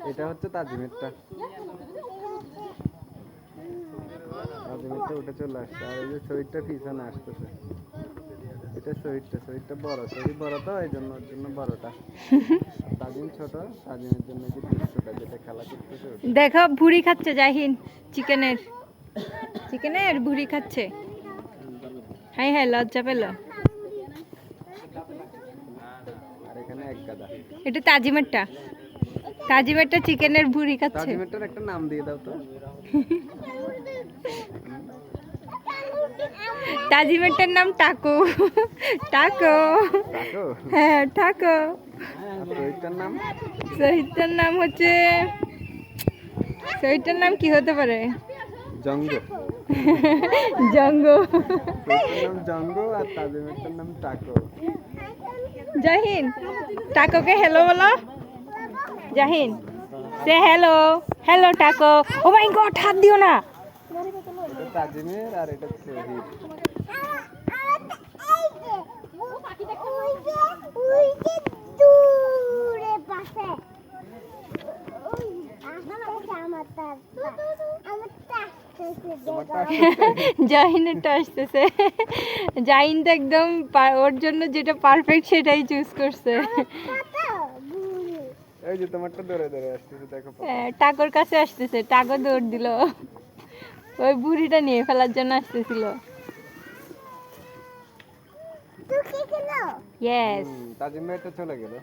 এটা হচ্ছে তাজিমেরটা উঠে চলে আসছে আর এই যে শহীদটা পিছনে আসতেছে এটা শহীদটা বড় শহীদ বড় তো এই জন্য বড়টা তাজিম ছোট তাজিমের জন্য যে ছোটটা যেটা খেলা করতেছে দেখো ভুড়ি খাচ্ছে জাহিন চিকেনের ভুড়ি খাচ্ছে হ্যাঁ হ্যাঁ লজ্জা পেল আর এখানে এক গাদা এটা তাজিমেরটা চিকেনের ভুড়ি খাচ্ছে তাজিমেরটার একটা নাম দিয়ে দাও তো তাজিমেরটার নাম টাকো টাকো হ্যাঁ টাকো শহীদটার নাম হচ্ছে শহীদটার নাম কি হতে পারে জঙ্গ জঙ্গ নাম জঙ্গ আর তাজিমেরটার নাম টাকো জাহিন টাকোকে হ্যালো বলো জাহিন সে হ্যালো হ্যালো টাকো ও মাই গড হাত দিও না এটা তাজিমের আর এটা শহীদ জাহিনেরটা আসতেছে জাহিন তো একদম ওর জন্য যেটা পারফেক্ট সেটাই চুজ করছে এই যে তোমারটা ধরে আসতেছে দেখো টাকর কাছে আসতেছে টাকর দৌড় দিল ওই বুড়িটা নিয়ে ফেলার জন্য আসতেছিল ইয়েস তাজিম ভাই তো চলে গেল